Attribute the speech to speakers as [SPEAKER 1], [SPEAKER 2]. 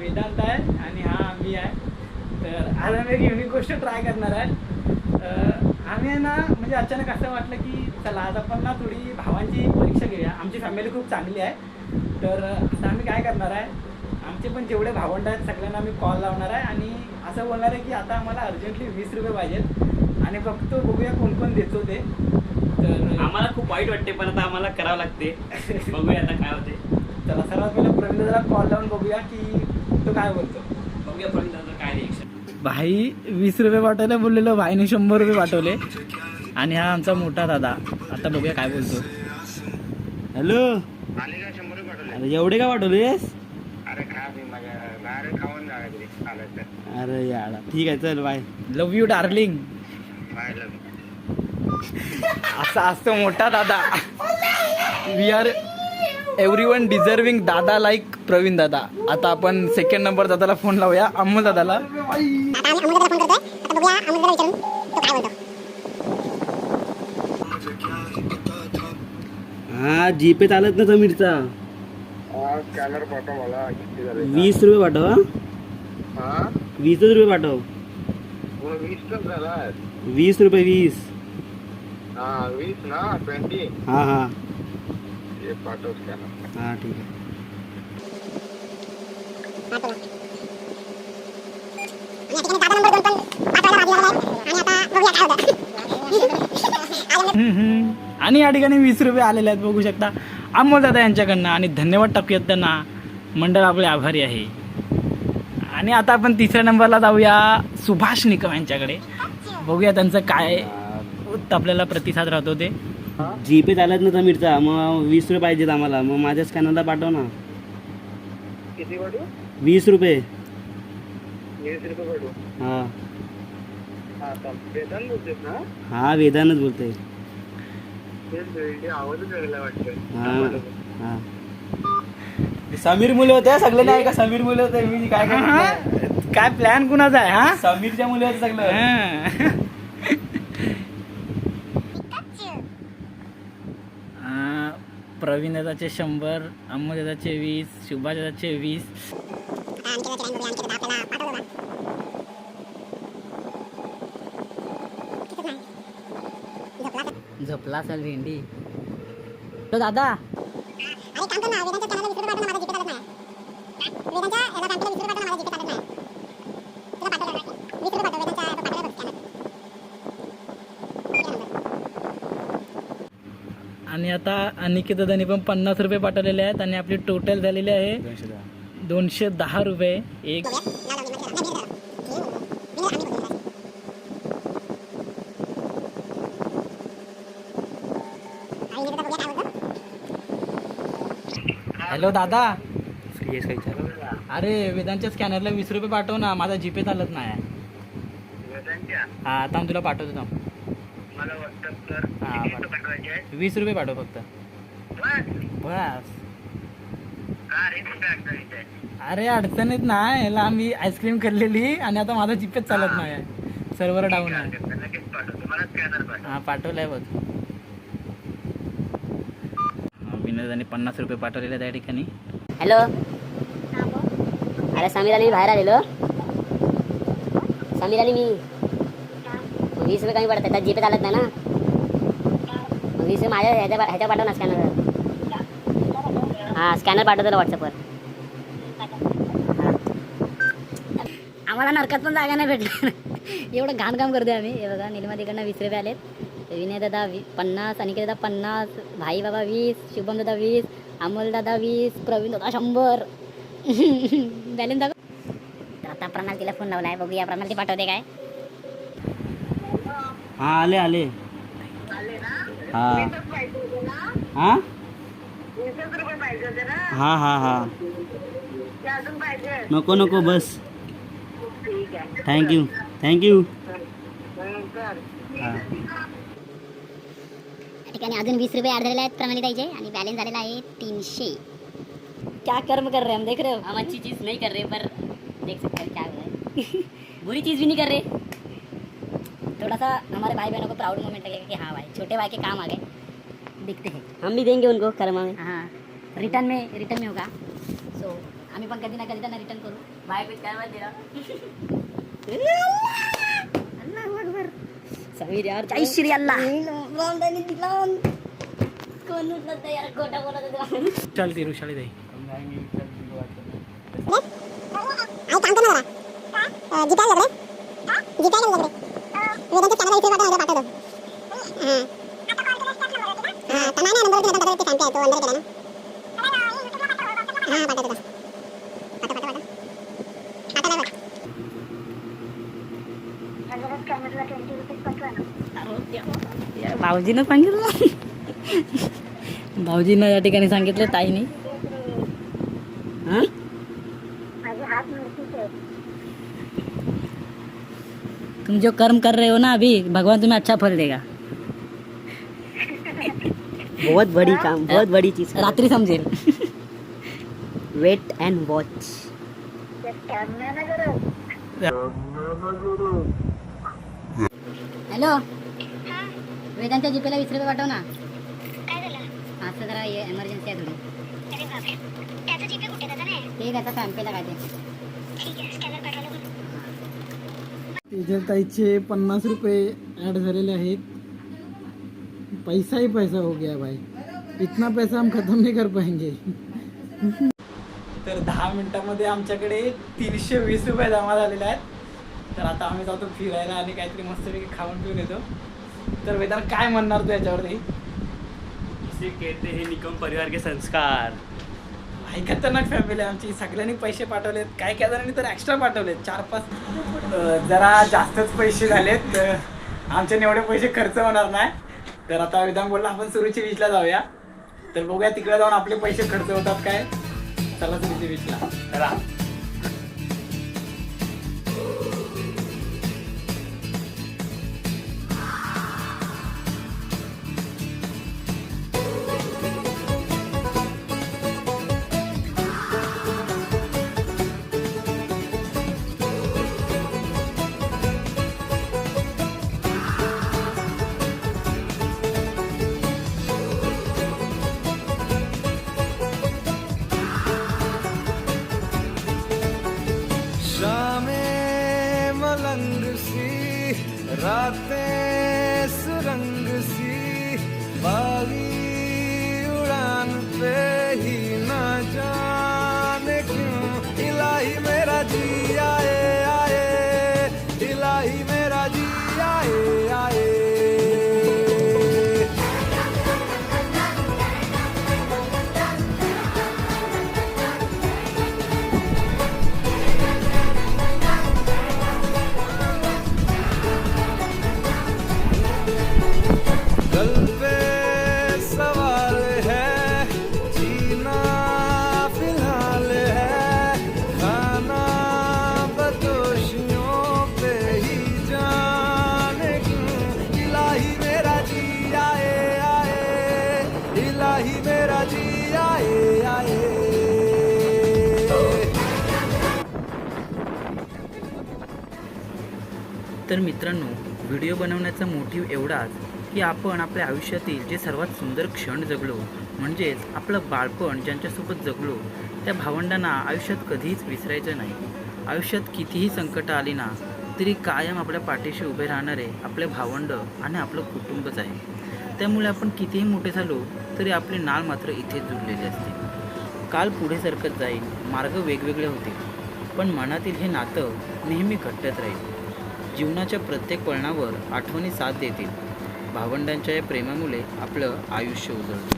[SPEAKER 1] वेदांत आहे आणि हा आम्ही आहे. तर आज आम्ही एक युनिक गोष्ट ट्राय करणार आहे. आम्ही आहे ना म्हणजे अचानक असं वाटलं की चला आज आपण ना थोडी भावांची परीक्षा घेऊया. आमची फॅमिली खूप चांगली आहे. तर आता आम्ही काय करणार आहे, आमचे पण जेवढे भावंड आहेत सगळ्यांना आम्ही कॉल लावणार आहे आणि असं बोलणार आहे की आता आम्हाला अर्जंटली 20 रुपये पाहिजेत आणि फक्त बघूया कोण कोण देतो ते. तर
[SPEAKER 2] आम्हाला खूप वाईट वाटते पण आता आम्हाला करावं लागते. बघूया आता काय होते.
[SPEAKER 1] चला सर्वात पहिला प्रवीण दादाला कॉल लावून बघूया की तो काय बोलतो.
[SPEAKER 2] बघूया प्रवीण दादा काय रिएक्शन.
[SPEAKER 1] भाई 20 रुपये पाठवले बोललेलो, भाईने 100 रुपये पाठवले आणि हा आमचा मोठा दादा. आता बघूया काय बोलतो.
[SPEAKER 2] हॅलो, अरे एवढे का पाठवलेस? अरे यार ठीक आहे चल बाय.
[SPEAKER 1] Love you darling. असा असतो मोठा दादा. वी आर एव्हरीवन डिझर्विंग दादा लाईक प्रवीण दादा. आता आपण सेकंड नंबर दादाला फोन लावूया, अमोल दादाला.
[SPEAKER 2] हा जीपे चालत ना समीरचा.
[SPEAKER 3] स्कॅनर पाठव मला.
[SPEAKER 2] 20 रुपये पाठव.
[SPEAKER 3] हा
[SPEAKER 2] 20 रुपये पाठव.
[SPEAKER 3] 20 झाला.
[SPEAKER 2] 20 रुपये 20.
[SPEAKER 3] हा 20 ना 20.
[SPEAKER 2] हा हा
[SPEAKER 3] हे पाठव स्कॅनर.
[SPEAKER 2] हा ठीक आहे.
[SPEAKER 1] आणि या ठिकाणी 20 रुपये आलेले आहेत बघू शकता अमोल दादा यांच्याकडनं. आणि धन्यवाद टाकूयात त्यांना. मंडळ आपले आभारी आहे. आणि आता आपण तिसऱ्या नंबरला जाऊया सुभाष निकम यांच्याकडे. बघूया त्यांचं काय आपल्याला प्रतिसाद राहतो ते.
[SPEAKER 2] जीपे चालत ना समीरचा, मग 20 रुपये पाहिजेत आम्हाला. मग माझ्या स्कॅनरला पाठव ना.
[SPEAKER 3] किती पाठवू?
[SPEAKER 2] 20 रुपये.
[SPEAKER 3] 20 रुपये पाठवू.
[SPEAKER 2] हा
[SPEAKER 3] हा वेदांत बोलतेस ना?
[SPEAKER 2] हा वेदानच बोलतोय.
[SPEAKER 3] ते आवाजच वेगळा वाटतोय.
[SPEAKER 2] हा हा समीर मुले होते सगळे. नाही का समीर मुले होते. मी काय
[SPEAKER 1] काय प्लॅन कुणाचा आहे हा.
[SPEAKER 2] समीरच्या मुले होते सगळं.
[SPEAKER 1] प्रवीण दादाचे 100, अमोल दादाचे 20, सुभाष दादाचे 20. झोपला असेल भेंडी. तो दादा आणि आता अनिकेत दादांनी पण 50 रुपये पाठवलेले आहेत आणि आपली टोटल झालेली आहे 210 रुपये. एक हॅलो दादा. अरे वेदांच्या स्कॅनरला 20 रुपये पाठव ना. माझा जीपे चालत नाही. हा आता मी तुला पाठवतो थांब.
[SPEAKER 3] मला व्हॉट्सअप कर.
[SPEAKER 1] हा 20 रुपये पाठव फक्त बस. अरे अडचणीत नाही याला. आम्ही आईस्क्रीम खाल्लेली आणि आता माझा जीपेच चालत नाही. सर्व्हर डाऊन आहे. हा पाठवलाय बघ. विनोदाने 50 रुपये पाठवलेले त्या ठिकाणी.
[SPEAKER 4] हॅलो. अरे समीर अली बाहेर आलेलो. समीर अली मी 20 रुपये कमी पडतात. त्यात जीपे चालत नाही ना. 20 रुपये माझ्या ह्याच्या पाठव ना स्कॅनर. हां स्कॅनर पाठवतो व्हॉट्सअपवर. आम्हाला नरकात पण जागा नाही भेटली. एवढं घाण काम करतोय आम्ही. हे बघा निलमातीकडनं 20 रुपये आलेत. विनय दादा 50, अनिकेत दादा 50, भाई बाबा 20, शुभम दादा 20, अमोल दादा 20, प्रवीण दादा 100. बॅलन्स दाखव. तर आता प्रणालीला फोन लावलाय. बघूया प्रणाली पाठवते काय.
[SPEAKER 2] हा आले आले. हा हा हा हा हा नको नको बस. Thank you thank you. हा
[SPEAKER 4] ठिकाणी अजून 20 रुपये ॲड झालेले आहेत प्रणाली ताईचे आणि बॅलन्स झालेला आहे 300. क्या कर्म कर रहे हम देख रहे हो. हम अच्छी चीज़ नहीं कर रहे पर देख सकते हैं क्या हो रहा है. बुरी चीज़ भी नहीं कर रहे. थोड़ा सा हमारे भाई बहनों को प्राउड मोमेंट लगेगा कि हाँ भाई छोटे भाई के काम आ गए. दिखते हैं हम भी देंगे उनको कर्मा में. हाँ रिटर्न में होगा. सो आम्ही पण कधी ना कधी त्यांना रिटर्न करू. बाय कुछ काय माहिती ना. अल्लाहू अकबर. समीर यार जय श्री अल्लाह. कोण उठलं यार खोटा बोलत होता.
[SPEAKER 1] चल ती ऋषाली ताई.
[SPEAKER 4] भाऊजीनं सांगितलं. भाऊजीनं या ठिकाणी सांगितलं ताईने. तुम जो कर्म कर रहे हो ना अभी भगवान तुम्हें अच्छा फल देगा.
[SPEAKER 5] बहुत बड़ी काम, बहुत बड़ी चीज.
[SPEAKER 4] रात्री समजेल.
[SPEAKER 5] Weight end watch.
[SPEAKER 4] हॅलो वेदांच्या जीपेला 20 रुपये पाठव ना. असं जरा एमर्जन्सी आहे थोडी. ठीक आहे फॅम्पेला काय ते.
[SPEAKER 1] तेजल ताईचे 50 रुपये ॲड झालेले आहेत. पैसा ही पैसा हो गया भाई. इतना पैसा हम खत्म नहीं कर पाएंगे. तर 10 मिनिटामध्ये आमच्याकडे 320 रुपये जमा झालेले आहेत. तर आता आम्ही जातो फिरायला आणि काहीतरी मस्तपैकी खाऊन पिऊन येतो. तर वेदांत काय म्हणणार तू याच्यावरती?
[SPEAKER 2] इसे कहते हैं निकम परिवार के संस्कार.
[SPEAKER 1] भाई खतरनाक फॅमिली आहे आमची. सगळ्यांनी पैसे पाठवलेत. काही काही जणांनी तर एक्स्ट्रा पाठवलेत 4-5. जरा जास्तच पैसे झालेत. आमच्याने एवढे पैसे खर्च होणार नाही. तर आता वेदांत बोलला आपण सुरुची बीचला जाऊया. तर बघूया तिकडे जाऊन आपले पैसे खर्च होतात काय. चला सुरुची बीचला. चला.
[SPEAKER 6] शामें मलंग सी, रातें सुरंग सी, बागी उड़ान पे ही ना जाने क्यों इलाही मेरा जी आए आए, इलाही मेरा जी आए आए. गल पे सवाल है, जीना फिलहाल है, खाना बदोशियों पे ही जाने क्यों इलाही मेरा जी आए आए, इलाही मेरा जी आए आए.
[SPEAKER 2] तर मित्रांनो, व्हिडिओ बनवण्याचा मोटिव्ह एवढाच की आपण आपल्या आयुष्यातील जे सर्वात सुंदर क्षण जगलो, म्हणजेच आपलं बाळपण ज्यांच्यासोबत जगलो, त्या भावंडांना आयुष्यात कधीच विसरायचं नाही. आयुष्यात कितीही संकटं आली ना तरी कायम आपल्या पाठीशी उभे राहणारे आपले भावंड आणि आपलं कुटुंबच आहे. त्यामुळे आपण कितीही मोठे झालो तरी आपली नाळ मात्र इथेच जुळलेली असते. काल पुढे सरकत जाईल, मार्ग वेगवेगळे होतील, पण मनातील हे नातं नेहमी घट्टच राहील. जीवनाच्या प्रत्येक वळणावर आठवणी साथ देतील. भावंडांच्या या प्रेमामुळे आपलं आयुष्य उजळतं.